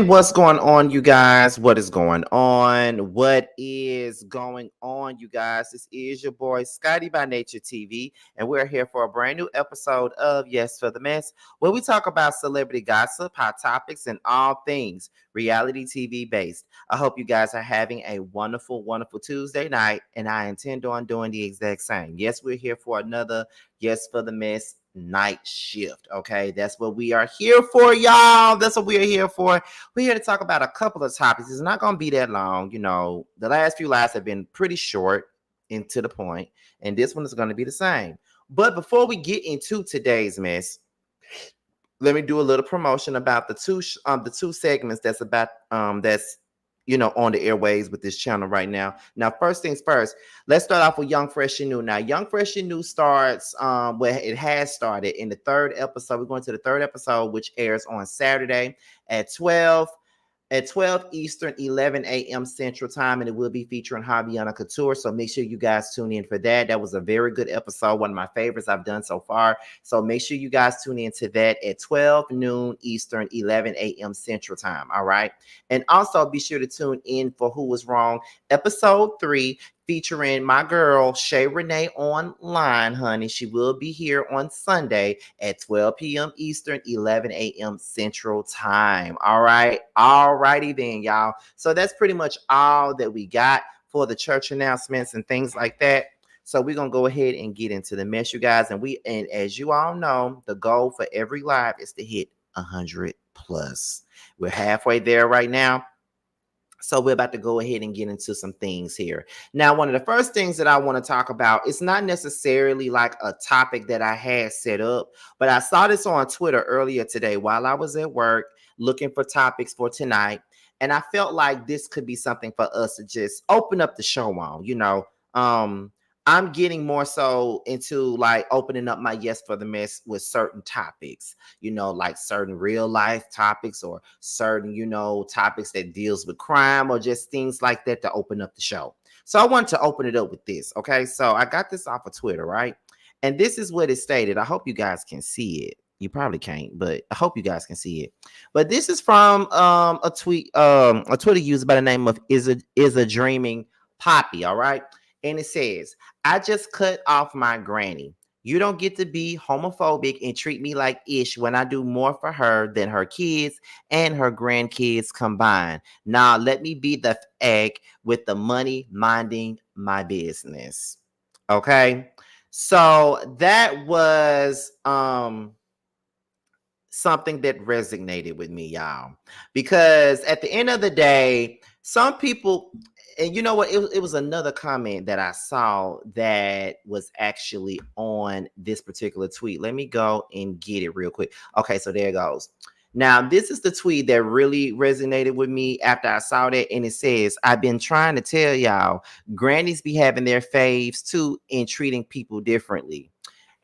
What's going on, you guys? What is going on? What is going on, you guys? This is your boy Scotty by Nature TV, and we're here for a brand new episode of Yes for the Mess, where we talk about celebrity gossip, hot topics, and all things reality TV based. I hope you guys are having a wonderful, wonderful Tuesday night, and I intend on doing the exact same. Yes, we're here for another Yes for the Mess night shift. Okay, that's what we are here for, y'all. That's what we are here for. We're here to talk about a couple of topics. It's not going to be that long. You know, the last few lives have been pretty short and to the point, and this one is going to be the same. But before we get into today's mess, let me do a little promotion about the two segments that's on the airways with this channel right now. Now, first things first, let's start off with Young Fresh and New. Now, Young Fresh and New starts where it has started in the third episode. We're going to the third episode, which airs on Saturday at 12 Eastern, 11 a.m. Central Time, and it will be featuring Javiana Couture. So make sure you guys tune in for that. That was a very good episode, one of my favorites I've done so far. So make sure you guys tune in to that at 12 noon Eastern, 11 a.m. Central Time. All right. And also be sure to tune in for Who Was Wrong, episode 3, featuring my girl Shay Renee online, honey. She will be here on Sunday at 12 p.m. Eastern, 11 a.m. Central Time. All right. All righty then, y'all. So that's pretty much all that we got for the church announcements and things like that. So we're gonna go ahead and get into the mess, you guys. And as you all know, the goal for every live is to hit 100 plus. We're halfway there right now. So we're about to go ahead and get into some things here. Now, one of the first things that I want to talk about, it's not necessarily like a topic that I had set up, but I saw this on Twitter earlier today while I was at work looking for topics for tonight. And I felt like this could be something for us to just open up the show on. I'm getting more so into like opening up my Yes for the Mess with certain topics, like certain real life topics or certain, topics that deals with crime or just things like that to open up the show. So I wanted to open it up with this. Okay. So I got this off of Twitter, right? And this is what it stated. I hope you guys can see it. You probably can't, but I hope you guys can see it. But this is from a Twitter user by the name of is a dreaming Poppy. All right. And it says, I just cut off my granny. You don't get to be homophobic and treat me like ish when I do more for her than her kids and her grandkids combined. Now let me be the egg with the money minding my business. Okay. So that was something that resonated with me, y'all. Because at the end of the day, some people, and you know what, it was another comment that I saw that was actually on this particular tweet. Let me go and get it real quick. Okay, so there it goes. Now, this is the tweet that really resonated with me after I saw that. And it says, I've been trying to tell y'all, grannies be having their faves too in treating people differently.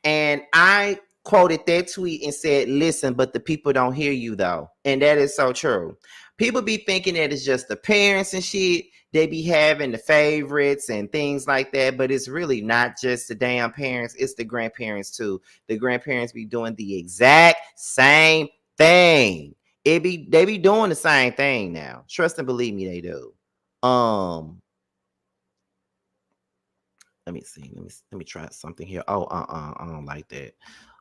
And I quoted that tweet and said, listen, but the people don't hear you though. And that is so true. People be thinking that it's just the parents and shit. They be having the favorites and things like that. But it's really not just the damn parents. It's the grandparents too. The grandparents be doing the exact same thing. They be doing the same thing now. Trust and believe me, they do. Let me see. Let me try something here. Oh, I don't like that.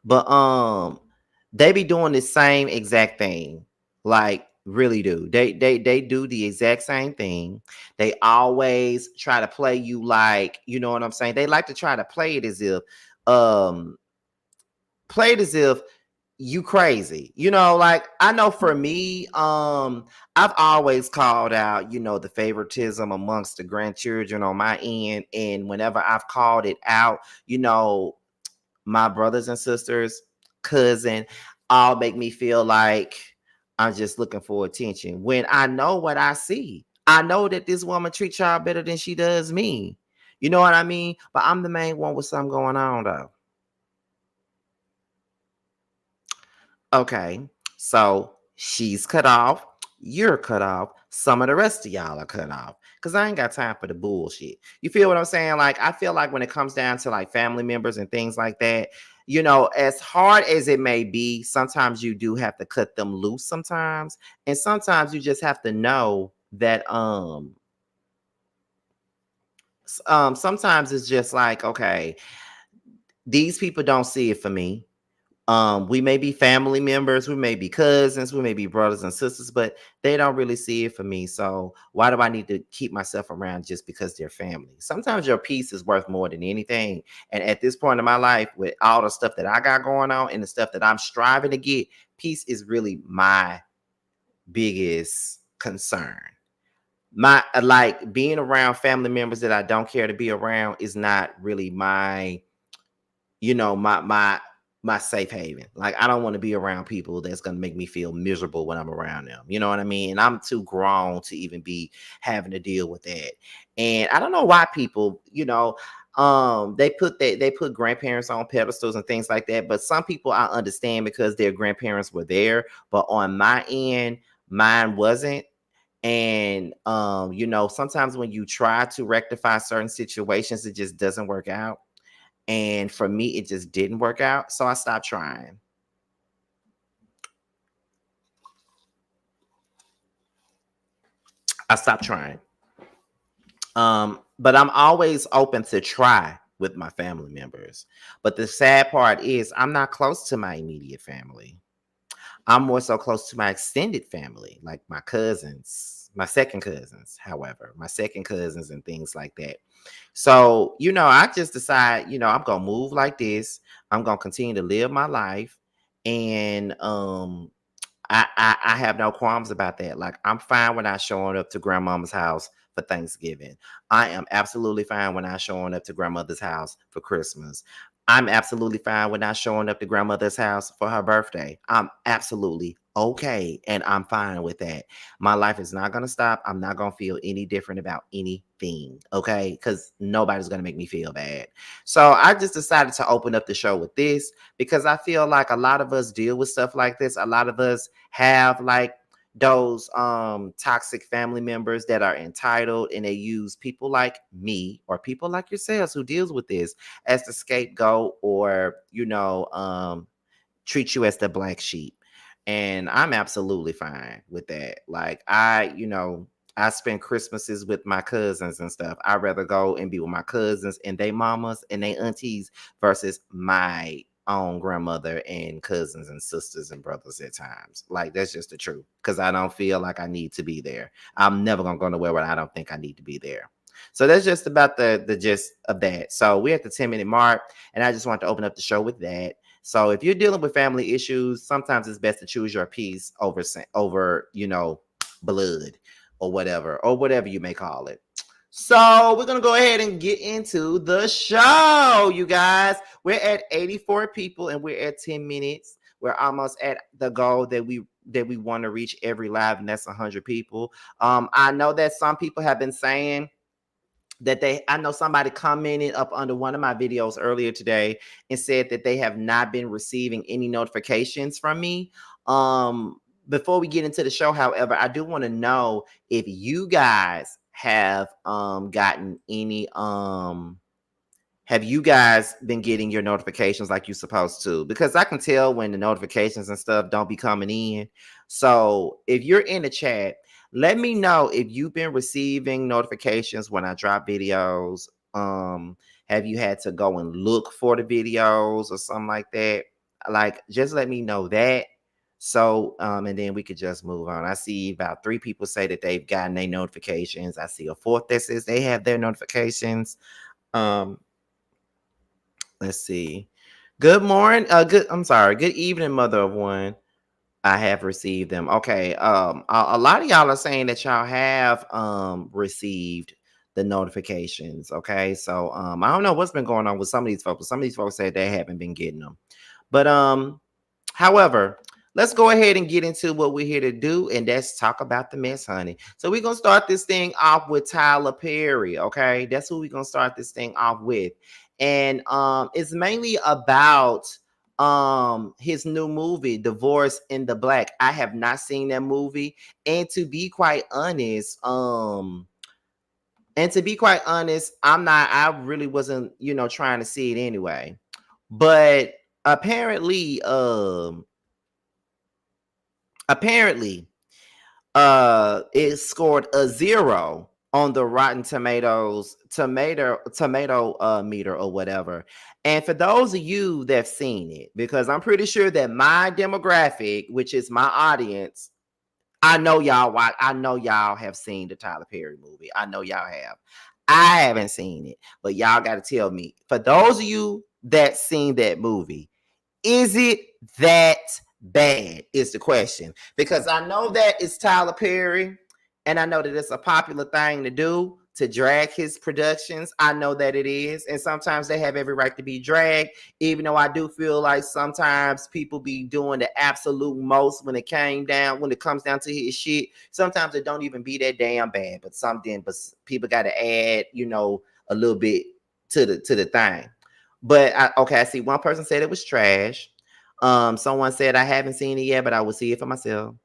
But they be doing the same exact thing. Like really do. They do the exact same thing. They always try to play you like, you know what I'm saying? They like to try to play it as if you crazy, like I know for me, I've always called out, the favoritism amongst the grandchildren on my end. And whenever I've called it out, my brothers and sisters, cousin, all make me feel like I'm just looking for attention when I know what I see. I know that this woman treats y'all better than she does me. You know what I mean? But I'm the main one with something going on though. Okay, so she's cut off, you're cut off, some of the rest of y'all are cut off. because I ain't got time for the bullshit. You feel what I'm saying? Like, I feel like when it comes down to like family members and things like that, as hard as it may be, sometimes you do have to cut them loose sometimes. And sometimes you just have to know that sometimes it's just like, okay, these people don't see it for me. We may be family members, we may be cousins, we may be brothers and sisters, but they don't really see it for me. So why do I need to keep myself around just because they're family? Sometimes your peace is worth more than anything. And at this point in my life, with all the stuff that I got going on and the stuff that I'm striving to get, peace is really my biggest concern. My like being around family members that I don't care to be around is not really my my safe haven. Like, I don't want to be around people that's going to make me feel miserable when I'm around them. You know what I mean? And I'm too grown to even be having to deal with that. And I don't know why people, they put grandparents on pedestals and things like that. But some people I understand because their grandparents were there. But on my end, mine wasn't. And sometimes when you try to rectify certain situations, it just doesn't work out. And for me, it just didn't work out. So I stopped trying. I stopped trying. But I'm always open to try with my family members. But the sad part is I'm not close to my immediate family. I'm more so close to my extended family, like my cousins, my second cousins, however, my second cousins and things like that. So, I just decide, I'm gonna move like this. I'm gonna continue to live my life. And I have no qualms about that. Like, I'm fine when I showing up to grandmama's house for Thanksgiving. I am absolutely fine when I showing up to grandmother's house for Christmas. I'm absolutely fine when I showing up to grandmother's house for her birthday. I'm absolutely okay, and I'm fine with that. My life is not gonna stop. I'm not gonna feel any different about anything, okay? Because nobody's gonna make me feel bad. So I just decided to open up the show with this because I feel like a lot of us deal with stuff like this. A lot of us have like those toxic family members that are entitled, and they use people like me or people like yourselves who deals with this as the scapegoat, or treat you as the black sheep. And I'm absolutely fine with that. Like, I spend Christmases with my cousins and stuff. I'd rather go and be with my cousins and they mamas and they aunties versus my own grandmother and cousins and sisters and brothers at times. Like, that's just the truth. Because I don't feel like I need to be there. I'm never gonna go nowhere where I don't think I need to be there. So that's just about the gist of that. So we're at the 10-minute mark, and I just want to open up the show with that. So if you're dealing with family issues, sometimes it's best to choose your peace over blood or whatever you may call it. So we're gonna go ahead and get into the show, you guys. We're at 84 people and we're at 10 minutes. We're almost at the goal that we want to reach every live, and that's 100 people. I know that some people have been saying that I know somebody commented up under one of my videos earlier today and said that they have not been receiving any notifications from me. Before we get into the show, however, I do want to know if you guys have gotten any have you guys been getting your notifications like you're supposed to? Because I can tell when the notifications and stuff don't be coming in. So if you're in the chat, let me know if you've been receiving notifications when I drop videos. Have you had to go and look for the videos or something like that? Like, just let me know that. So, and then we could just move on. I see about 3 people say that they've gotten their notifications. I see a 4th that says they have their notifications. Let's see. Good morning. I'm sorry. Good evening, mother of one. I have received them. Okay. A lot of y'all are saying that y'all have received the notifications. Okay. So I don't know what's been going on with some of these folks. Some of these folks say they haven't been getting them. But however, let's go ahead and get into what we're here to do, and that's talk about the mess, honey. So we're gonna start this thing off with Tyler Perry. Okay, that's who we're gonna start this thing off with, and it's mainly about his new movie, Divorce in the Black. I have not seen that movie, and to be quite honest, And to be quite honest, I really wasn't, trying to see it anyway. But apparently, apparently, it scored a 0 on the Rotten Tomatoes tomato meter or whatever. And for those of you that've seen it, because I'm pretty sure that my demographic, which is my audience, I know y'all watch. I know y'all have seen the Tyler Perry movie. I know y'all have. I haven't seen it, but y'all got to tell me. For those of you that seen that movie, is it that bad? Is the question. Because I know that it's Tyler Perry, and I know that it's a popular thing to do to drag his productions. I know that it is, and sometimes they have every right to be dragged, even though I do feel like sometimes people be doing the absolute most when it comes down to his shit. Sometimes it don't even be that damn bad, but people got to add, a little bit to the thing. But I see one person said it was trash. Someone said I haven't seen it yet, but I will see it for myself.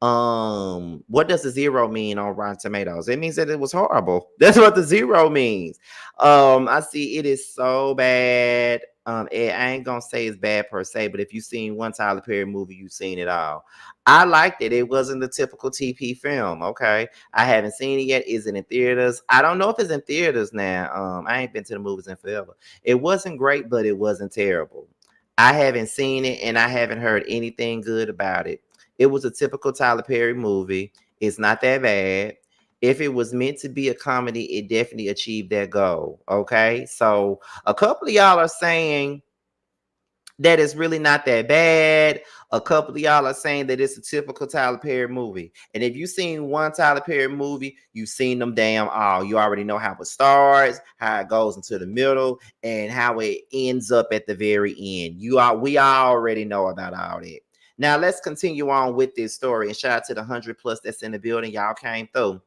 What does the 0 mean on Rotten Tomatoes? It means that it was horrible. That's what the 0 means. I see it is so bad. I ain't gonna say it's bad per se, but if you've seen one Tyler Perry movie, you've seen it all. I liked it. It wasn't the typical TP film. Okay, I haven't seen it yet. Is it in theaters? I don't know if it's in theaters now. I ain't been to the movies in forever. It wasn't great, but it wasn't terrible. I haven't seen it, and I haven't heard anything good about it. It was a typical Tyler Perry movie. It's not that bad. If it was meant to be a comedy, it definitely achieved that goal. Okay. So a couple of y'all are saying that it's really not that bad. A couple of y'all are saying that it's a typical Tyler Perry movie. And if you've seen one Tyler Perry movie, you've seen them damn all. You already know how it starts, how it goes into the middle, and how it ends up at the very end. We already know about all that. Now let's continue on with this story. And shout out to the 100+ that's in the building. Y'all came through.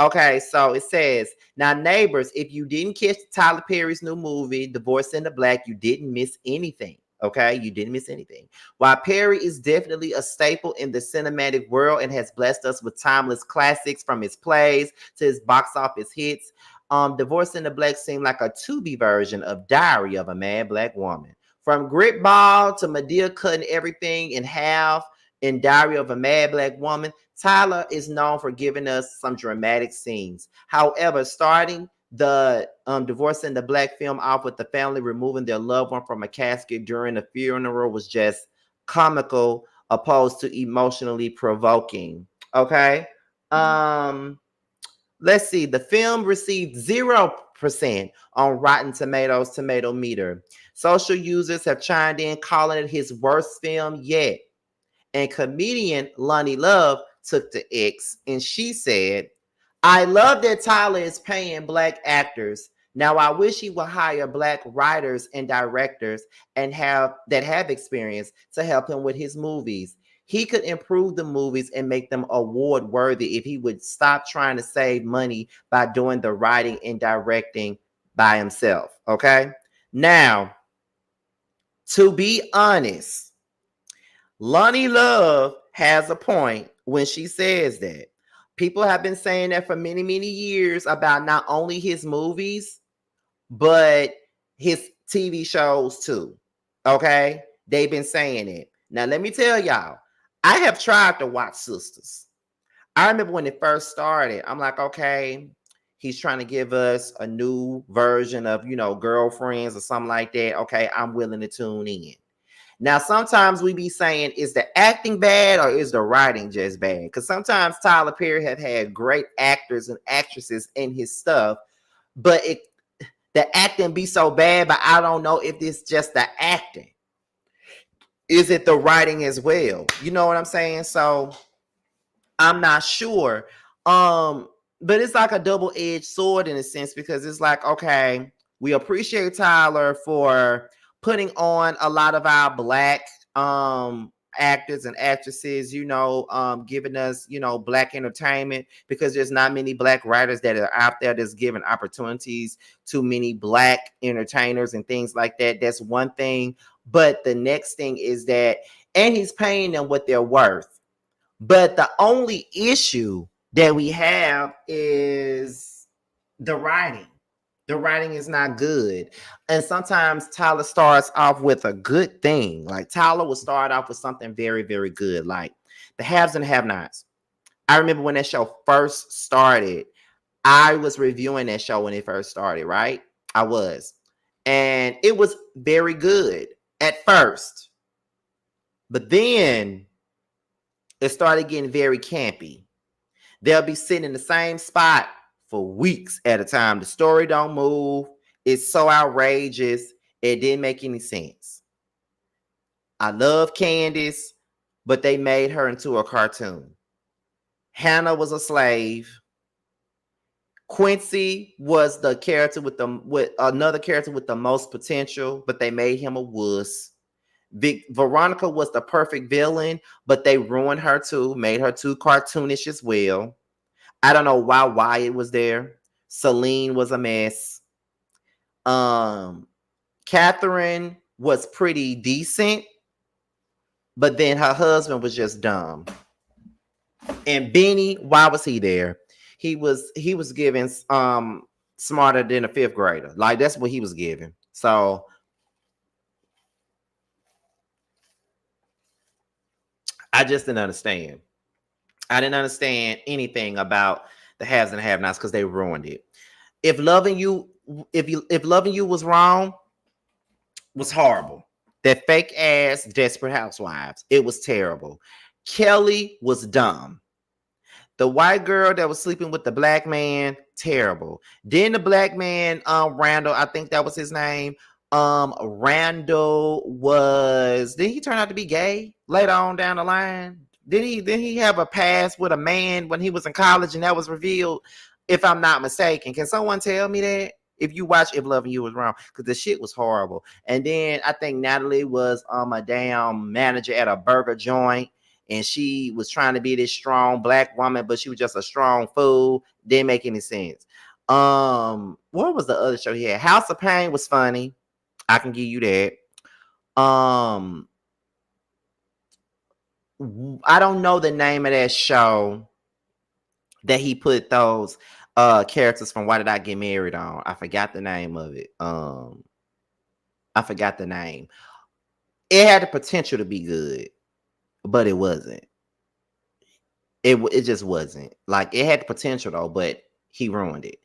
Okay, so it says, now neighbors, if you didn't catch Tyler Perry's new movie, Divorce in the Black, you didn't miss anything. Okay, you didn't miss anything. While Perry is definitely a staple in the cinematic world and has blessed us with timeless classics from his plays to his box office hits, Divorce in the Black seemed like a Tubi version of Diary of a Mad Black Woman. From Grit Ball to Medea cutting everything in half in Diary of a Mad Black Woman, Tyler is known for giving us some dramatic scenes. However, starting the Divorce in the Black film off with the family removing their loved one from a casket during the funeral was just comical opposed to emotionally provoking. Okay. Let's see. The film received 0% on Rotten Tomatoes tomato meter. Social users have chimed in calling it his worst film yet. And comedian Lonnie Love took to X and she said, I love that Tyler is paying Black actors. Now I wish he would hire Black writers and directors and have experience to help him with his movies. He could improve the movies and make them award worthy if he would stop trying to save money by doing the writing and directing by himself. Okay. Now, to be honest, Lonnie Love has a point when she says that. People have been saying that for many, many years about not only his movies, but his TV shows too. Okay? They've been saying it. Now, let me tell y'all, I have tried to watch Sisters. I remember when it first started, I'm like, okay, he's trying to give us a new version of, Girlfriends or something like that. Okay, I'm willing to tune in. Now, sometimes we be saying, is the acting bad or is the writing just bad? Because sometimes Tyler Perry have had great actors and actresses in his stuff, but the acting be so bad, but I don't know if it's just the acting. Is it the writing as well? You know what I'm saying? So I'm not sure. But it's like a double-edged sword in a sense, because it's like, okay, we appreciate Tyler for putting on a lot of our Black actors and actresses, giving us, Black entertainment, because there's not many Black writers that are out there that's giving opportunities to many Black entertainers and things like that. That's one thing. But the next thing is that, and he's paying them what they're worth. But the only issue that we have is The writing. The writing is not good. And sometimes Tyler starts off with a good thing. Like Tyler will start off with something very, very good. Like the haves and have nots. I remember when that show first started, I was reviewing that show when it first started, right? I was. And it was very good at first. But then it started getting very campy. They'll be sitting in the same spot for weeks at a time. The story don't move. It's so outrageous. It didn't make any sense. I love Candace, but they made her into a cartoon. Hannah was a slave. Quincy was the character with another character with the most potential, but they made him a wuss. Veronica was the perfect villain, but they ruined her too, made her too cartoonish as well. I don't know why Wyatt was there. Celine was a mess. Catherine was pretty decent, but then her husband was just dumb. And Benny, why was he there? He was giving smarter than a fifth grader. Like that's what he was giving. So I just didn't understand. I didn't understand anything about the haves and have-nots because they ruined it. If loving you was wrong, was horrible. That fake ass Desperate Housewives, it was terrible. Kelly was dumb. The white girl that was sleeping with the black man, terrible. Then the black man, Randall, I think that was his name. Randall did he turn out to be gay later on down the line? Did he have a past with a man when he was in college and that was revealed? If I'm not mistaken, can someone tell me that? If you watch If Loving You Was Wrong, because the shit was horrible. And then I think Natalie was a damn manager at a burger joint, and she was trying to be this strong black woman, but she was just a strong fool. Didn't make any sense. What was the other show he had? House of Pain was funny. I can give you that. I don't know the name of that show that he put those characters from Why Did I Get Married on. I forgot the name of it. I forgot the name. It had the potential to be good, but it wasn't. It just wasn't. Like it had the potential though, but he ruined it.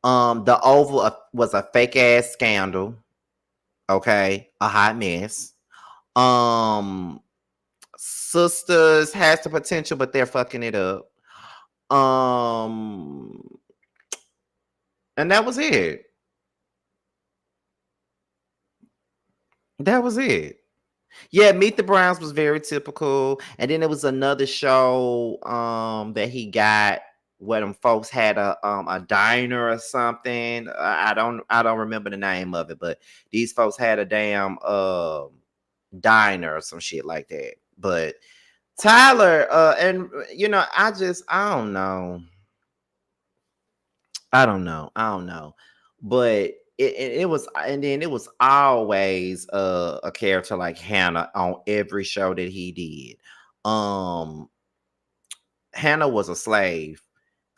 The Oval was a fake ass scandal. Okay, a hot mess. Sisters has the potential, but they're fucking it up. And that was it. That was it. Yeah, Meet the Browns was very typical. And then there was another show that he got where them folks had a diner or something. I don't remember the name of it, but these folks had a damn diner or some shit like that. But Tyler, and I don't know. I don't know. But it was, and then it was always a character like Hannah on every show that he did. Hannah was a slave.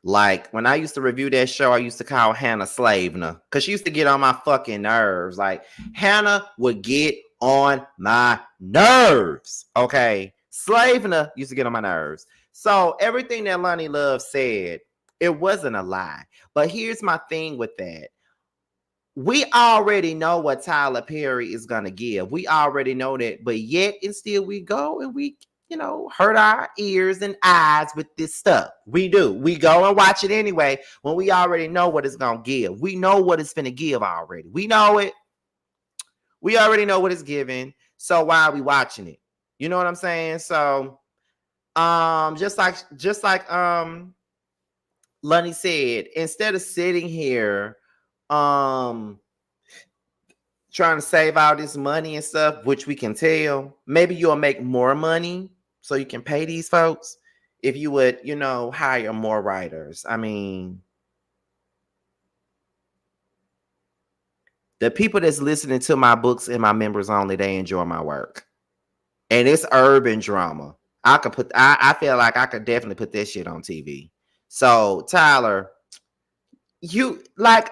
Like when I used to review that show, I used to call Hannah Slavena because she used to get on my fucking nerves. Like Hannah would get on my nerves. Okay. Slavena used to get on my nerves. So everything that Lonnie Love said, it wasn't a lie. But here's my thing with that. We already know what Tyler Perry is going to give. We already know that. But yet and still we go and we, hurt our ears and eyes with this stuff. We do. We go and watch it anyway when we already know what it's going to give. We know what it's going to give already. We know it. We already know what it's giving. So why are we watching it? You know what I'm saying? So just like Lonnie said, instead of sitting here trying to save all this money and stuff, which we can tell, maybe you'll make more money so you can pay these folks if you would, hire more writers. I mean, the people that's listening to my books and my members only, they enjoy my work. And it's urban drama. I feel like I could definitely put that shit on TV. So Tyler, you like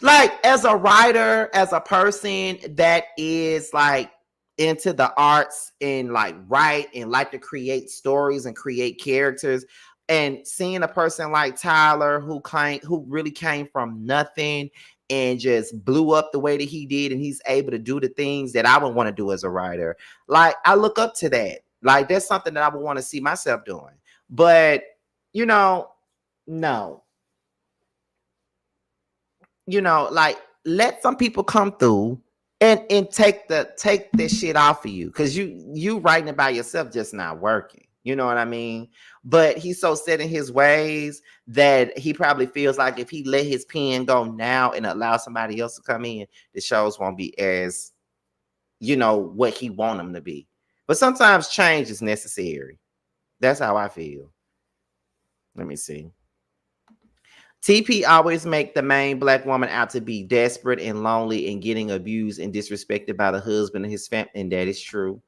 like as a writer, as a person that is like into the arts and like write and like to create stories and create characters, and seeing a person like Tyler who really came from nothing and just blew up the way that he did, and he's able to do the things that I would want to do as a writer. Like I look up to that. Like that's something that I would want to see myself doing. But you know, no, like let some people come through and take this shit off of you, because you writing about yourself just not working. You know what I mean? But he's so set in his ways that he probably feels like if he let his pen go now and allow somebody else to come in, the shows won't be as what he want them to be. But sometimes change is necessary. That's how I feel. Let me see. TP always make the main black woman out to be desperate and lonely and getting abused and disrespected by the husband and his family, and that is true.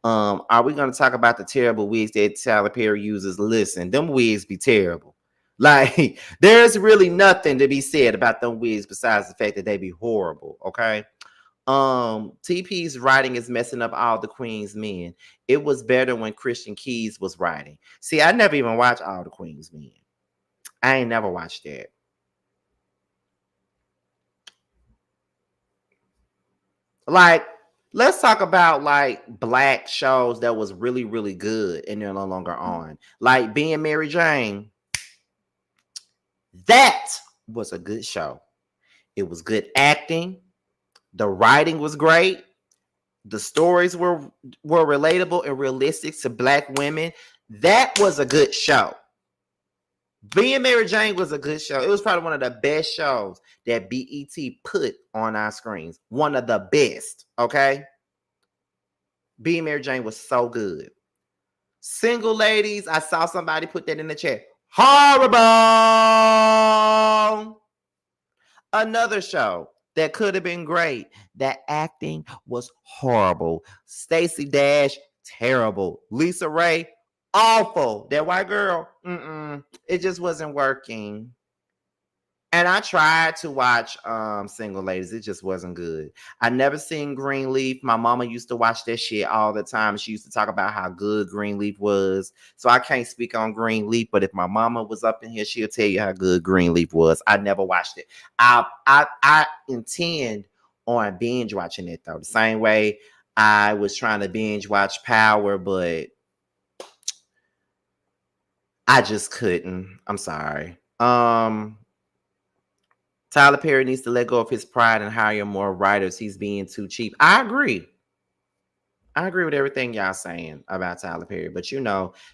Are we going to talk about the terrible wigs that Tyler Perry uses? Listen, them wigs be terrible. Like, there's really nothing to be said about them wigs besides the fact that they be horrible, okay? TP's writing is messing up all the Queen's Men. It was better when Christian Keys was writing. See, I never even watched All the Queen's Men. I ain't never watched that. Like, let's talk about like black shows that was really, really good and they're no longer on. Like Being Mary Jane. That was a good show. It was good acting. The writing was great. The stories were relatable and realistic to black women. That was a good show. Being Mary Jane was a good show. It was probably one of the best shows that BET put on our screens. One of the best, okay? Being Mary Jane was so good. Single Ladies, I saw somebody put that in the chat. Horrible! Another show that could have been great. That acting was horrible. Stacey Dash, terrible. Lisa Ray, awful. That white girl, it just wasn't working. And I tried to watch Single Ladies. It just wasn't good. I never seen Greenleaf. My mama used to watch that shit all the time. She used to talk about how good Greenleaf was. So I can't speak on Greenleaf, but if my mama was up in here, she'll tell you how good Greenleaf was. I never watched it. I intend on binge watching it though. The same way I was trying to binge watch Power, but I just couldn't. I'm sorry. Tyler Perry needs to let go of his pride and hire more writers. He's being too cheap. I agree. I agree with everything y'all saying about Tyler Perry. But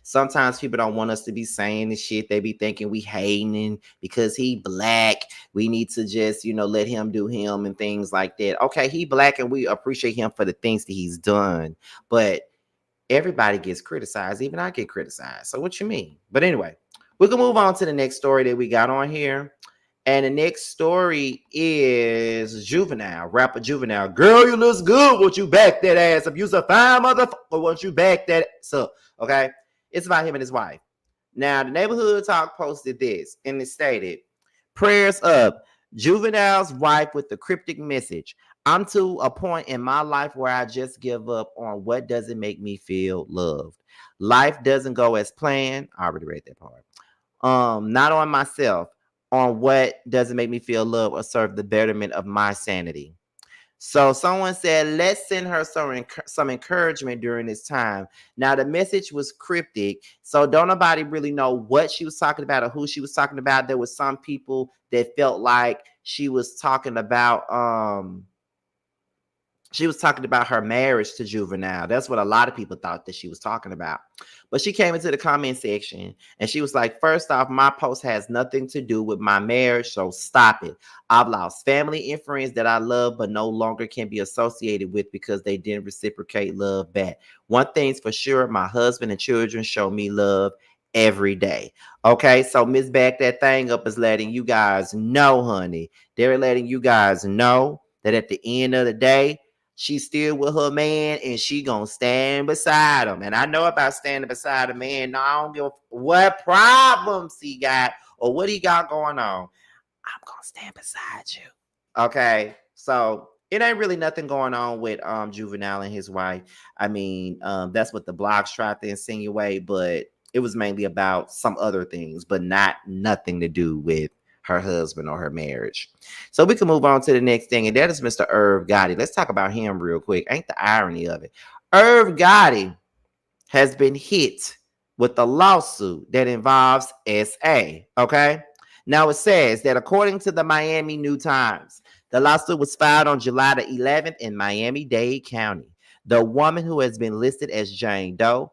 sometimes people don't want us to be saying this shit. They be thinking we hating because he black. We need to just, let him do him and things like that. Okay, he black and we appreciate him for the things that he's done. But everybody gets criticized. Even I get criticized. So what you mean? But anyway, we can move on to the next story that we got on here. And the next story is Juvenile, rapper Juvenile. Girl, you look good. Won't you back that ass up? You's a fine motherfucker. Won't you back that ass up? Okay? It's about him and his wife. Now, the Neighborhood Talk posted this, and it stated, prayers up. Juvenile's wife with the cryptic message. I'm to a point in my life where I just give up on what doesn't make me feel loved. Life doesn't go as planned. I already read that part. Not on myself. On what doesn't make me feel love or serve the betterment of my sanity. So someone said, let's send her some encouragement during this time. Now, the message was cryptic, so don't nobody really know what she was talking about or who she was talking about. There was some people that felt like she was talking about her marriage to Juvenile. That's what a lot of people thought that she was talking about. But she came into the comment section and she was like, first off, my post has nothing to do with my marriage, so stop it. I've lost family and friends that I love but no longer can be associated with because they didn't reciprocate love back. One thing's for sure, my husband and children show me love every day. Okay, so Miss Back That Thing Up is letting you guys know, honey. They're letting you guys know that at the end of the day, she's still with her man and she gonna stand beside him. And I know about standing beside a man. No, I don't give what problems he got or what he got going on, I'm gonna stand beside you. Okay, so it ain't really nothing going on with Juvenile and his wife. I mean, that's what the blogs tried to insinuate, but it was mainly about some other things, but not nothing to do with her husband or her marriage. So we can move on to the next thing, and that is Mr. Irv Gotti. Let's talk about him real quick. Ain't the irony of it? Irv Gotti has been hit with a lawsuit that involves SA. Okay. Now it says that according to the Miami New Times, the lawsuit was filed on July the 11th in Miami-Dade County. The woman who has been listed as Jane Doe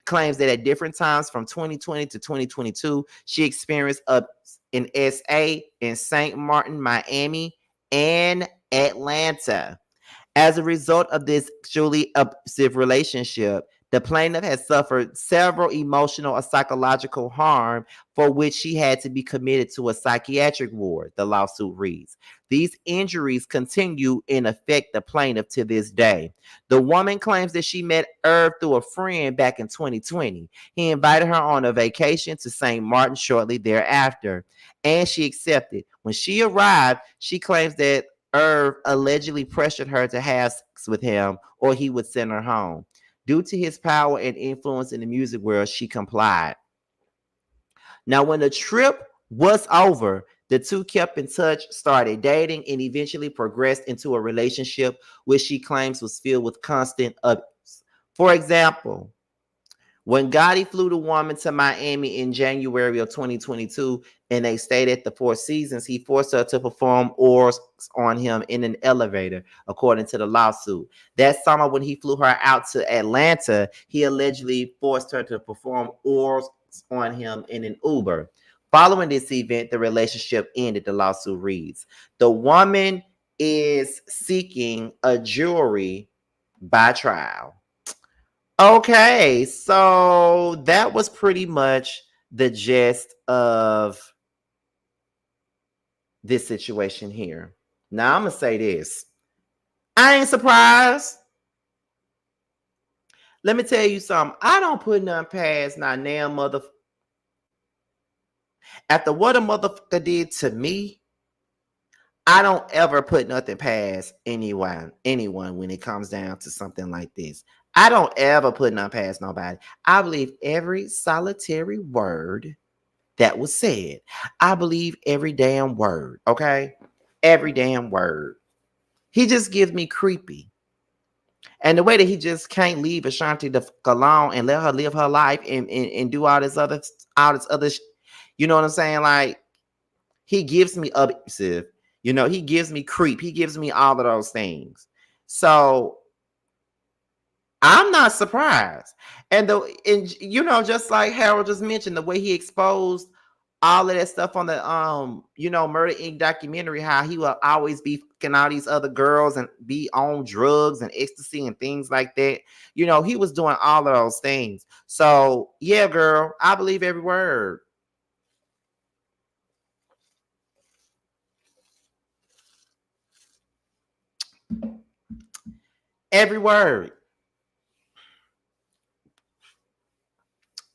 claims that at different times from 2020 to 2022, she experienced an SA in St. Martin, Miami, and Atlanta. As a result of this truly abusive relationship, the plaintiff has suffered several emotional or psychological harm for which she had to be committed to a psychiatric ward, the lawsuit reads. These injuries continue and affect the plaintiff to this day. The woman claims that she met Irv through a friend back in 2020. He invited her on a vacation to St. Martin shortly thereafter, and she accepted. When she arrived, she claims that Irv allegedly pressured her to have sex with him or he would send her home. Due to his power and influence in the music world, she complied. Now, when the trip was over, the two kept in touch, started dating, and eventually progressed into a relationship which she claims was filled with constant abuse. For example, when Gotti flew the woman to Miami in January of 2022 and they stayed at the Four Seasons, he forced her to perform orals on him in an elevator, according to the lawsuit. That summer, when he flew her out to Atlanta, he allegedly forced her to perform orals on him in an Uber. Following this event, the relationship ended, the lawsuit reads. The woman is seeking a jury by trial. Okay, so that was pretty much the gist of this situation here. Now, I'm going to say this. I ain't surprised. Let me tell you something. I don't put nothing past not damn mother. After what a motherfucker did to me, I don't ever put nothing past anyone when it comes down to something like this. I don't ever put nothing past nobody. I believe every solitary word that was said. I believe every damn word, okay? Every damn word. He just gives me creepy. And the way that he just can't leave Ashanti the fuck alone and let her live her life and do all this other, you know what I'm saying? Like, he gives me abusive. You know, he gives me creep. He gives me all of those things. So I'm not surprised. And just like Harold just mentioned, the way he exposed all of that stuff on the Murder Inc. documentary, how he will always be fucking all these other girls and be on drugs and ecstasy and things like that. You know, he was doing all of those things. So yeah, girl, I believe every word. Every word.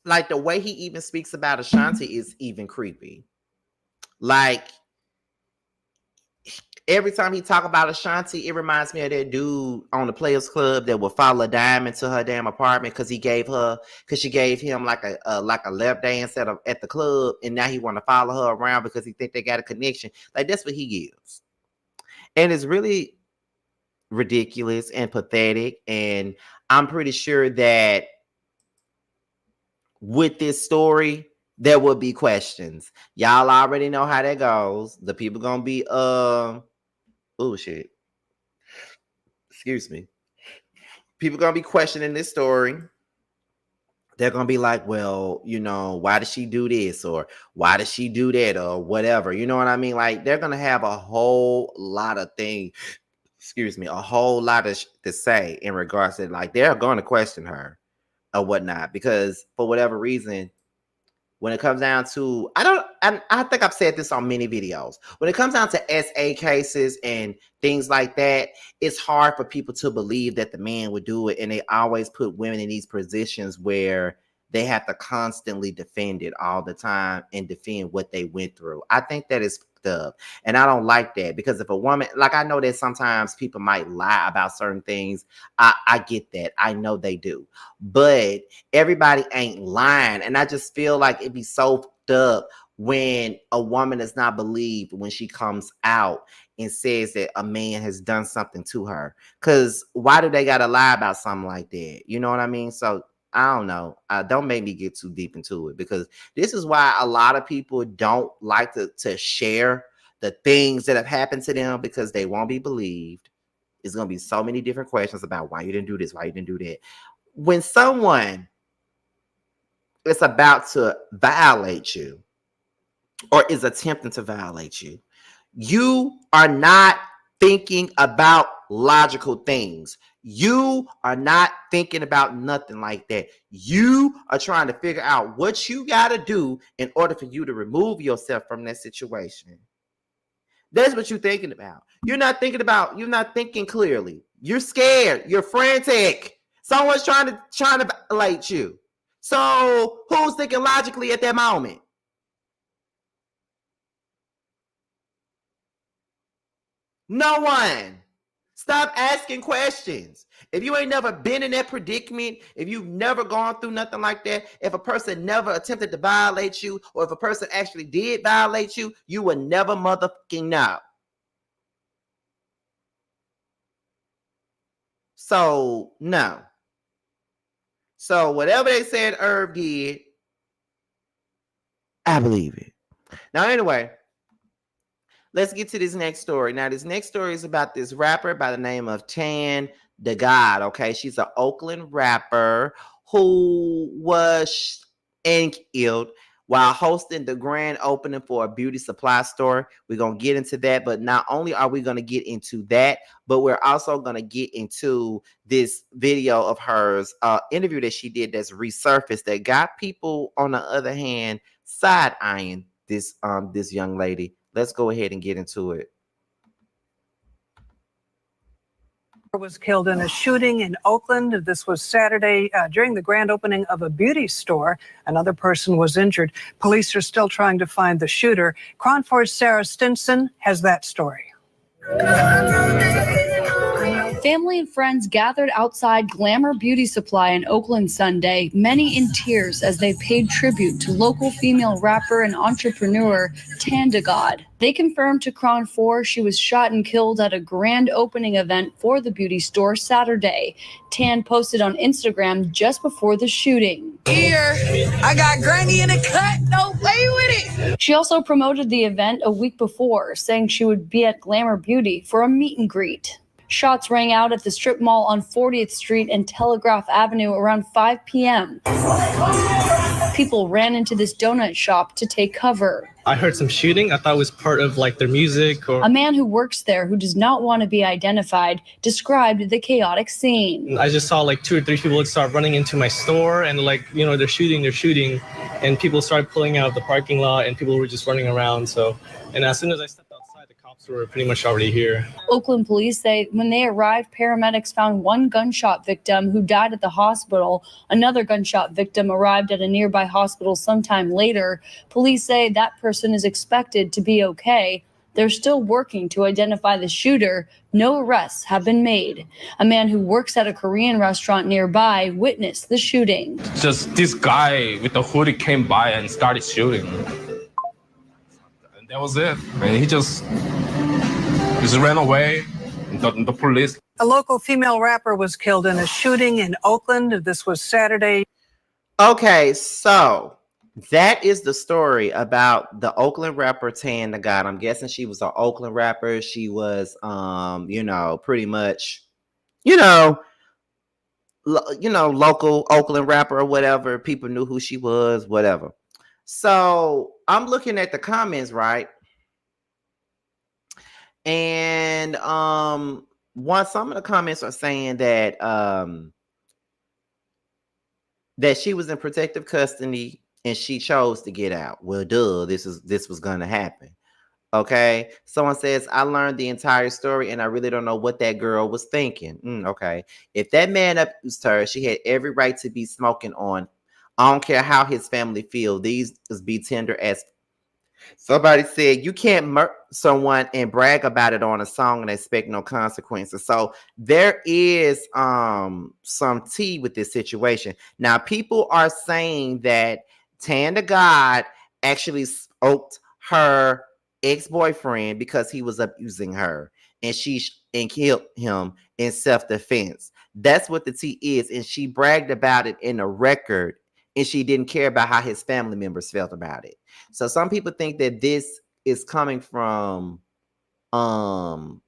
Like the way he even speaks about Ashanti is even creepy. Like every time he talk about Ashanti, it reminds me of that dude on the Players Club that would follow Diamond to her damn apartment because she gave him like a lap dance at the club, and now he want to follow her around because he think they got a connection. Like that's what he gives, and it's really ridiculous and pathetic. And I'm pretty sure that with this story, there will be questions. Y'all already know how that goes. The people gonna be oh shit. Excuse me. People gonna be questioning this story. They're gonna be like, well, why did she do this? Or why did she do that? Or whatever. You know what I mean? Like, they're gonna have a whole lot of things, a whole lot to say in regards to, like, they're gonna question her or whatnot, because for whatever reason, when it comes down to, I think I've said this on many videos. When it comes down to SA cases and things like that, it's hard for people to believe that the man would do it. And they always put women in these positions where they have to constantly defend it all the time and defend what they went through. I think that is up. And I don't like that, because if a woman, like, I know that sometimes people might lie about certain things. I get that. I know they do. But everybody ain't lying. And I just feel like it'd be so fucked up when a woman is not believed when she comes out and says that a man has done something to her. Because why do they got to lie about something like that? You know what I mean? So I don't know. Don't make me get too deep into it, because this is why a lot of people don't like to share the things that have happened to them, because they won't be believed. It's going to be so many different questions about why you didn't do this, why you didn't do that. When someone is about to violate you or is attempting to violate you, you are not thinking about logical things. You are not thinking about nothing like that. You are trying to figure out what you got to do in order for you to remove yourself from that situation. That's what you're thinking about. You're not thinking clearly. You're scared. You're frantic. Someone's trying to violate you. So who's thinking logically at that moment? No one. Stop asking questions. If you ain't never been in that predicament, if you've never gone through nothing like that, if a person never attempted to violate you, or if a person actually did violate you, you will never motherfucking know. So, no. So, whatever they said Irv did, I believe it. Now, anyway, let's get to this next story. Now, this next story is about this rapper by the name of Tan the God. Okay, she's an Oakland rapper who was killed while hosting the grand opening for a beauty supply store. We're going to get into that, but not only are we going to get into that, but we're also going to get into this video of hers interview that she did that's resurfaced that got people, on the other hand, side-eyeing this young lady. Let's go ahead and get into it. Was killed in a shooting in Oakland. This was Saturday during the grand opening of a beauty store. Another person was injured. Police are still trying to find the shooter. KRON 4's Sarah Stinson has that story. Family and friends gathered outside Glamour Beauty Supply in Oakland Sunday, many in tears as they paid tribute to local female rapper and entrepreneur Tan the God. They confirmed to KRON 4 she was shot and killed at a grand opening event for the beauty store Saturday. Tan posted on Instagram just before the shooting. Here, I got Granny in a cut, don't play with it. She also promoted the event a week before, saying she would be at Glamour Beauty for a meet and greet. Shots rang out at the strip mall on 40th Street and Telegraph Avenue around 5 p.m. People ran into this donut shop to take cover. I heard some shooting. I thought it was part of like their music. A man who works there, who does not want to be identified, described the chaotic scene. I just saw like 2 or 3 people start running into my store and like, you know, they're shooting. And people started pulling out of the parking lot and people were just running around. So, and as soon as I stepped outside, the cops were pretty much already here. Oakland police say when they arrived, paramedics found one gunshot victim who died at the hospital. Another gunshot victim arrived at a nearby hospital sometime later. Police say that person is expected to be okay. They're still working to identify the shooter. No arrests have been made. A man who works at a Korean restaurant nearby witnessed the shooting. Just this guy with the hoodie came by and started shooting. And that was it. And he just ran away. The police. A local female rapper was killed in a shooting in Oakland. This was Saturday. Okay, so that is the story about the Oakland rapper Tan the God. I'm guessing she was an Oakland rapper. She was, pretty much, local Oakland rapper or whatever. People knew who she was, whatever. So I'm looking at the comments, right? And some of the comments are saying that that she was in protective custody and she chose to get out. Well, duh, this was gonna happen. Okay. Someone says, I learned the entire story and I really don't know what that girl was thinking. Okay. If that man abused her, she had every right to be smoking on I don't care how his family feel. These is be tender as somebody said. You can't murder someone and brag about it on a song and expect no consequences. So there is some tea with this situation. Now people are saying that Tanda God actually spoke her ex-boyfriend because he was abusing her, and and killed him in self-defense. That's what the tea is, and she bragged about it in a record, and she didn't care about how his family members felt about it. So some people think that this is coming from um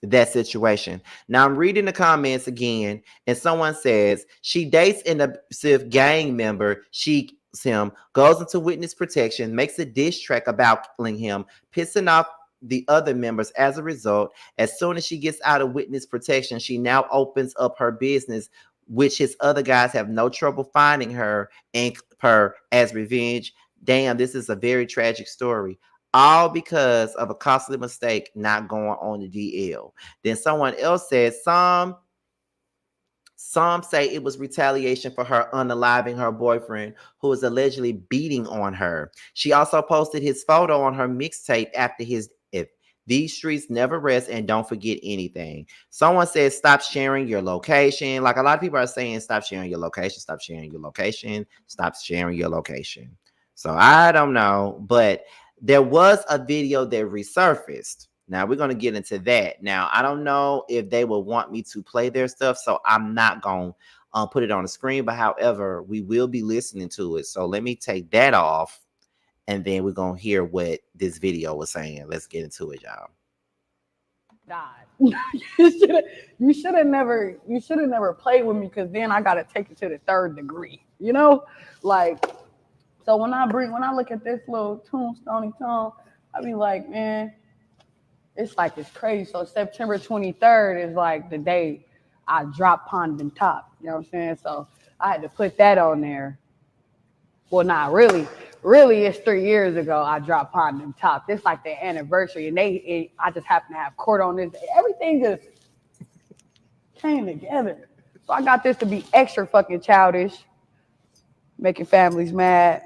that situation. Now I'm reading the comments again, and someone says she dates an abusive gang member. She him, goes into witness protection, makes a diss track about killing him, pissing off the other members. As a result, as soon as she gets out of witness protection, she now opens up her business, which his other guys have no trouble finding her and her as revenge. Damn, this is a very tragic story. All because of a costly mistake not going on the DL. Then someone else said some say it was retaliation for her unaliving her boyfriend, who was allegedly beating on her. She also posted his photo on her mixtape after his death. These streets never rest and don't forget anything. Someone said stop sharing your location. Like a lot of people are saying, stop sharing your location, stop sharing your location, stop sharing your location. So I don't know, but there was a video that resurfaced. Now we're going to get into that. Now, I don't know if they will want me to play their stuff, so I'm not going to put it on the screen. But however, we will be listening to it. So let me take that off, and then we're going to hear what this video was saying. Let's get into it, y'all. God, you should have never played with me, because then I got to take it to the third degree, you know? Like, so when I look at this little tombstone, I be like, man, it's like it's crazy. So September 23rd is like the day I dropped Pond and Top. You know what I'm saying? So I had to put that on there. Well, not really. Really, it's 3 years ago I dropped Pond and Top. It's like the anniversary, and I just happen to have court on this. Everything just came together. So I got this to be extra fucking childish, making families mad.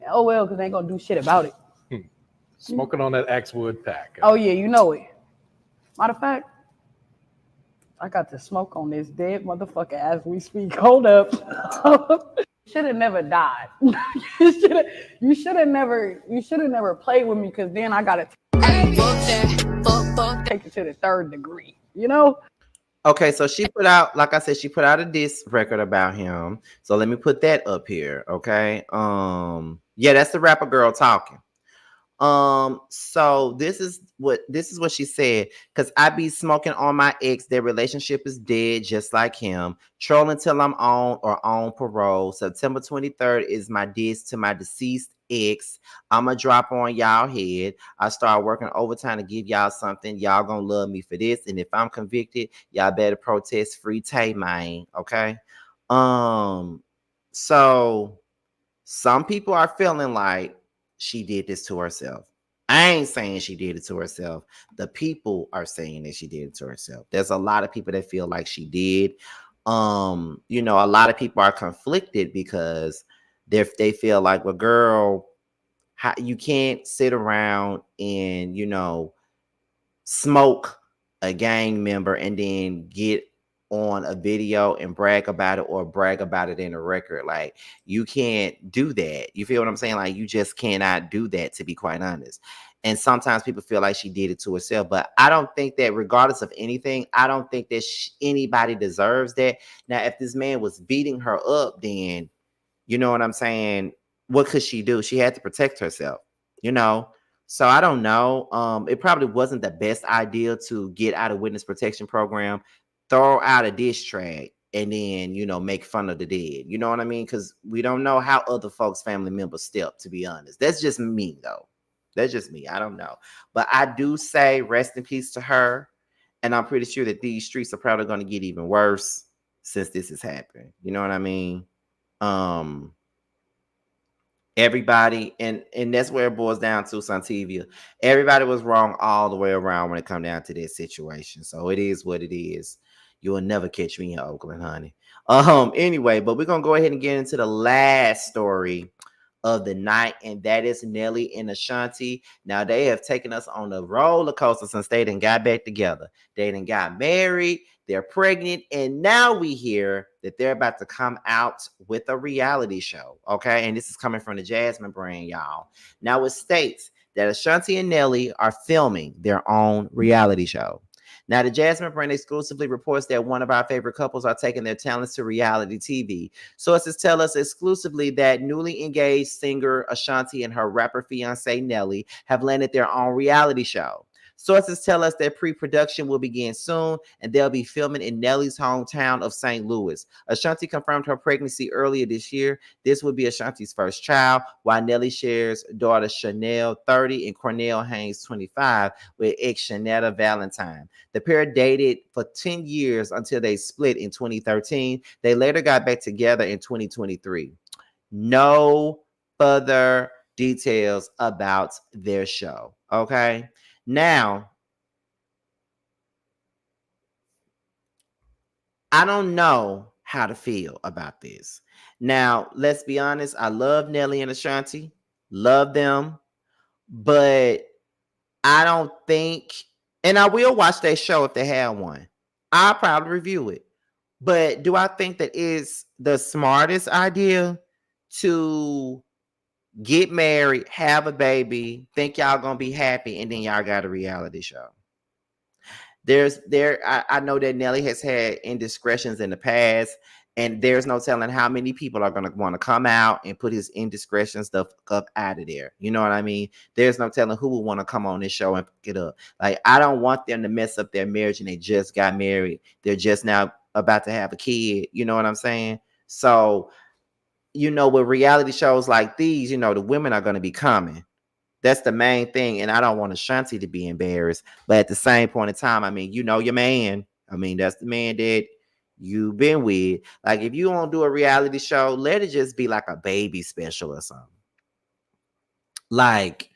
Oh well, because they ain't gonna do shit about it. Smoking on that Axwood pack. Oh yeah, you know it. Matter of fact, I got to smoke on this dead motherfucker as we speak. Hold up. Should have never died. You should have never played with me, because then I gotta take it to the third degree, you know? Okay, so she put out, like I said, she put out a diss record about him. So let me put that up here. Okay. Yeah, that's the rapper girl talking. So this is what she said. Cause I be smoking on my ex. Their relationship is dead, just like him. Trolling till I'm on or on parole. September 23rd is my diss to my deceased ex. I'ma drop on y'all head. I start working overtime to give y'all something. Y'all gonna love me for this. And if I'm convicted, y'all better protest free Tay, man. Okay. So some people are feeling like she did this to herself. I ain't saying she did it to herself. The people are saying that she did it to herself. There's a lot of people that feel like she did. You know, a lot of people are conflicted because they feel like, well, girl, you can't sit around and, you know, smoke a gang member and then get on a video and brag about it, or brag about it in a record. Like, you can't do that. You feel what I'm saying? Like, you just cannot do that, to be quite honest. And sometimes people feel like she did it to herself, but I don't think that, regardless of anything, I don't think that anybody deserves that. Now, if this man was beating her up, then, you know what I'm saying, what could she do? She had to protect herself, you know? So I don't know. It probably wasn't the best idea to get out of witness protection program, throw out a diss track, and then, you know, make fun of the dead. You know what I mean? Because we don't know how other folks' family members step, to be honest. That's just me, though. That's just me. I don't know. But I do say rest in peace to her. And I'm pretty sure that these streets are probably going to get even worse since this has happened. You know what I mean? Everybody, and that's where it boils down to, Santivia. Everybody was wrong all the way around when it come down to this situation. So it is what it is. You will never catch me in Oakland, honey. Anyway, but we're gonna go ahead and get into the last story of the night, and that is Nelly and Ashanti. Now they have taken us on a roller coaster since they done got back together. They done got married, they're pregnant, and now we hear that they're about to come out with a reality show. Okay, and this is coming from the Jasmine brand, y'all. Now it states that Ashanti and Nelly are filming their own reality show. Now, the Jasmine brand exclusively reports that one of our favorite couples are taking their talents to reality TV. Sources tell us exclusively that newly engaged singer Ashanti and her rapper fiance Nelly have landed their own reality show. Sources tell us that pre-production will begin soon and they'll be filming in Nelly's hometown of St. Louis. Ashanti confirmed her pregnancy earlier this year. This will be Ashanti's first child, while Nelly shares daughter Chanel, 30, and Cornell Haynes, 25, with ex Shanetta Valentine. The pair dated for 10 years until they split in 2013. They later got back together in 2023. No further details about their show. Okay. Now, I don't know how to feel about this. Now, let's be honest. I love Nelly and Ashanti. Love them. But I don't think, and I will watch their show if they have one. I'll probably review it. But do I think that is the smartest idea to get married, have a baby, think y'all gonna be happy, and then y'all got a reality show? I know that Nelly has had indiscretions in the past, and there's no telling how many people are going to want to come out and put his indiscretion stuff up out of there. You know what I mean? There's no telling who will want to come on this show and pick it up. Like, I don't want them to mess up their marriage and they just got married. They're just now about to have a kid. You know what I'm saying? So, with reality shows like these, the women are going to be coming. That's the main thing. And I don't want Ashanti to be embarrassed. But at the same point in time, I mean, your man. I mean, that's the man that you've been with. Like, if you want to do a reality show, let it just be like a baby special or something. Like,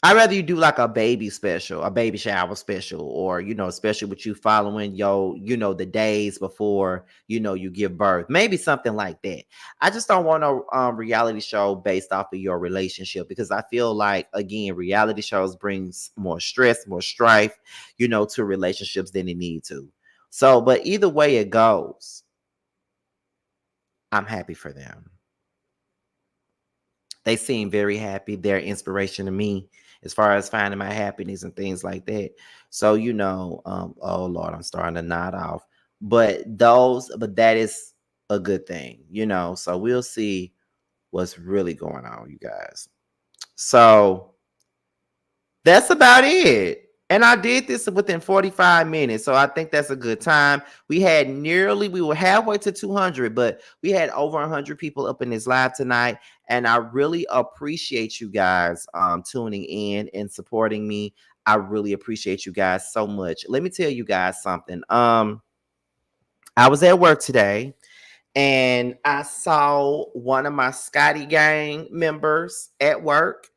I'd rather you do like a baby special, a baby shower special, or, especially with you following the days before, you give birth. Maybe something like that. I just don't want a reality show based off of your relationship, because I feel like, again, reality shows brings more stress, more strife, to relationships than it need to. So, but either way it goes, I'm happy for them. They seem very happy. They're inspiration to me as far as finding my happiness and things like that. So, oh Lord, I'm starting to nod off. But that is a good thing, So we'll see what's really going on, you guys. So that's about it. And I did this within 45 minutes. So I think that's a good time. We were halfway to 200, but we had over 100 people up in this live tonight. And I really appreciate you guys tuning in and supporting me. I really appreciate you guys so much. Let me tell you guys something. I was at work today and I saw one of my Scotty Gang members at work.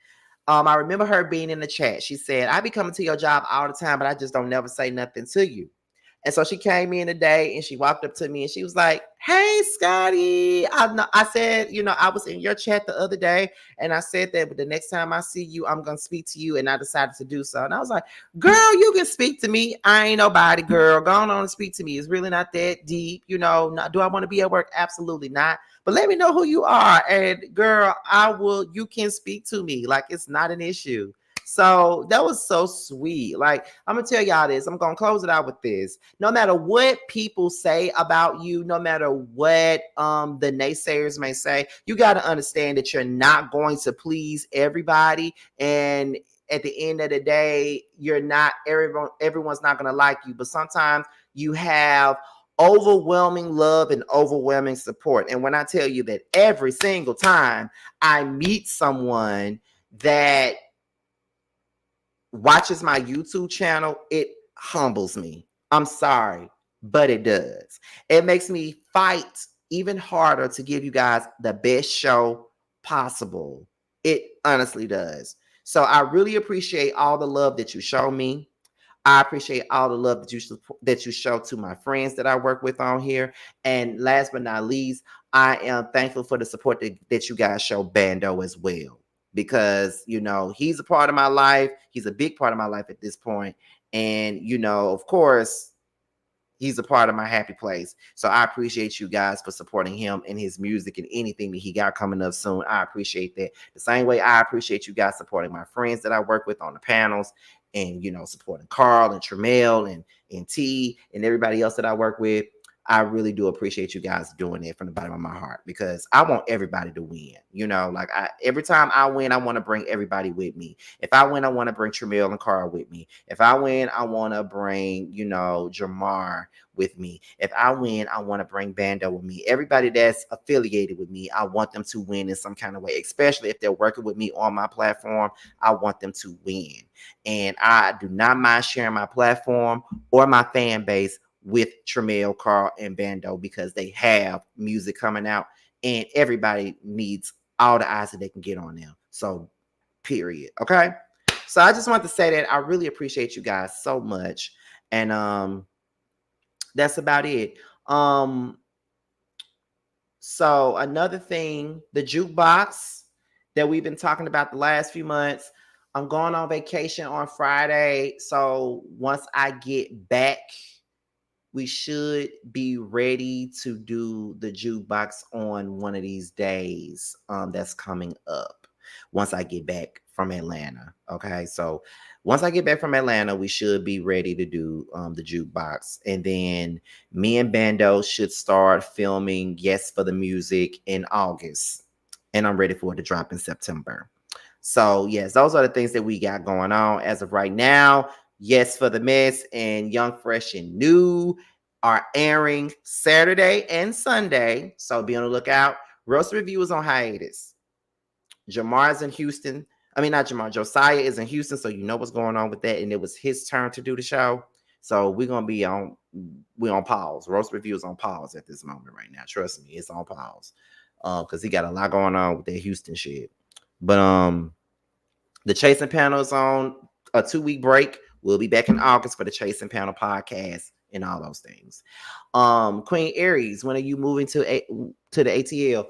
I remember her being in the chat. She said, I be coming to your job all the time, but I just don't never say nothing to you. And so she came in today and she walked up to me and she was like, hey, Scotty. I said, I was in your chat the other day and I said that, but the next time I see you, I'm going to speak to you. And I decided to do so. And I was like, girl, you can speak to me. I ain't nobody, girl. Go on and speak to me. It's really not that deep. Do I want to be at work? Absolutely not. But let me know who you are. And girl, you can speak to me. Like, it's not an issue. So that was so sweet. Like, I'm going to tell y'all this. I'm going to close it out with this. No matter what people say about you, no matter what the naysayers may say, you got to understand that you're not going to please everybody. And at the end of the day, everyone's not going to like you. But sometimes you have overwhelming love and overwhelming support. And when I tell you that every single time I meet someone that watches my YouTube channel, it humbles me. I'm sorry, but it does. It makes me fight even harder to give you guys the best show possible. It honestly does. So I really appreciate all the love that you show me. I appreciate all the love that you show to my friends that I work with on here. And last but not least, I am thankful for the support that you guys show Bando as well. Because, you know, he's a part of my life. He's a big part of my life at this point. And, you know, of course, he's a part of my happy place. So I appreciate you guys for supporting him and his music and anything that he got coming up soon. I appreciate that. The same way I appreciate you guys supporting my friends that I work with on the panels and, you know, supporting Carl and Tremel and T and everybody else that I work with. I really do appreciate you guys doing it from the bottom of my heart because I want everybody to win. You know, like every time I win, I want to bring everybody with me. If I win, I want to bring Tremel and Carl with me. If I win, I want to bring, you know, Jamar with me. If I win, I want to bring Bando with me. Everybody that's affiliated with me, I want them to win in some kind of way, especially if they're working with me on my platform. I want them to win. And I do not mind sharing my platform or my fan base with Tremel, Carl, and Bando because they have music coming out and everybody needs all the eyes that they can get on them. So, period. Okay? So, I just want to say that I really appreciate you guys so much. And that's about it. So, another thing, the jukebox that we've been talking about the last few months, I'm going on vacation on Friday. So, once I get back, we should be ready to do the jukebox on one of these days that's coming up once I get back from Atlanta. Okay, so once I get back from Atlanta, we should be ready to do the jukebox. And then me and Bando should start filming Yes for the Music in August. And I'm ready for it to drop in September. So, yes, those are the things that we got going on as of right now. Yes for the Mess and Young, Fresh, and New are airing Saturday and Sunday. So be on the lookout. Roast Review is on hiatus. Jamar's in Houston. I mean, not Jamar. Josiah is in Houston, so you know what's going on with that. And it was his turn to do the show. So we're going to be on pause. Roast Review is on pause at this moment right now. Trust me, it's on pause. Because he got a lot going on with that Houston shit. But the Chasing Panel is on a 2-week break. We'll be back in August for the Chasing Panel podcast and all those things. Queen Aries, when are you moving to the ATL?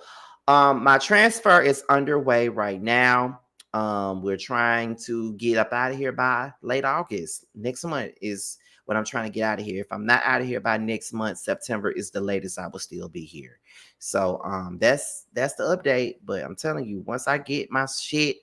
My transfer is underway right now. We're trying to get up out of here by late August. Next month is when I'm trying to get out of here. If I'm not out of here by next month, September is the latest I will still be here. So that's the update. But I'm telling you, once I get my shit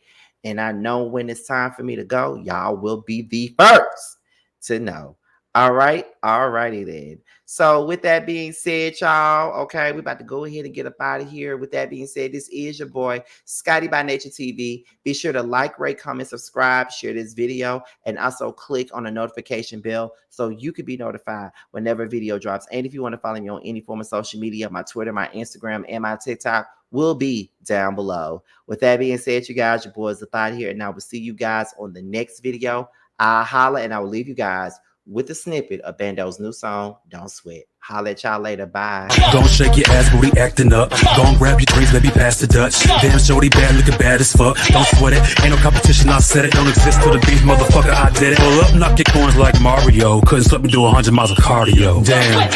and I know when it's time for me to go, y'all will be the first to know. All right. All righty then. So with that being said, y'all, okay, we're about to go ahead and get up out of here. With that being said, this is your boy, Scotty by Nature TV. Be sure to like, rate, comment, subscribe, share this video, and also click on the notification bell so you can be notified whenever a video drops. And if you want to follow me on any form of social media, my Twitter, my Instagram, and my TikTok will be down below. With that being said, you guys, your boys up out of here, and I will see you guys on the next video. I'll holla, and I will leave you guys with a snippet of Bando's new song, Don't Sweat. Holla at y'all later. Bye. Don't shake your ass, booty acting up. Don't grab your drinks, baby, pass the Dutch. Damn, shorty bad, looking bad as fuck. Don't sweat it, ain't no competition, I said it. Don't exist to the beef, motherfucker, I did it. Pull up, knock your corns like Mario. Couldn't stop me do 100 miles of cardio. Damn.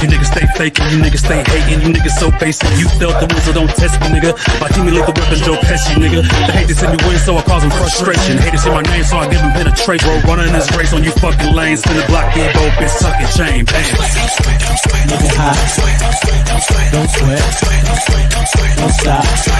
You niggas stay faking, you niggas stay hating, you niggas so basic. You felt the whistle, don't test me, nigga. My team leave the weapon, Joe Pesci, nigga. They hate to see me win, so I cause them frustration. Hate to see my name, so I give them penetration. Bro, running this race on you fucking lanes. Spin the block, big old bitch, sucking chain. Bam. Don't sweat, don't stop.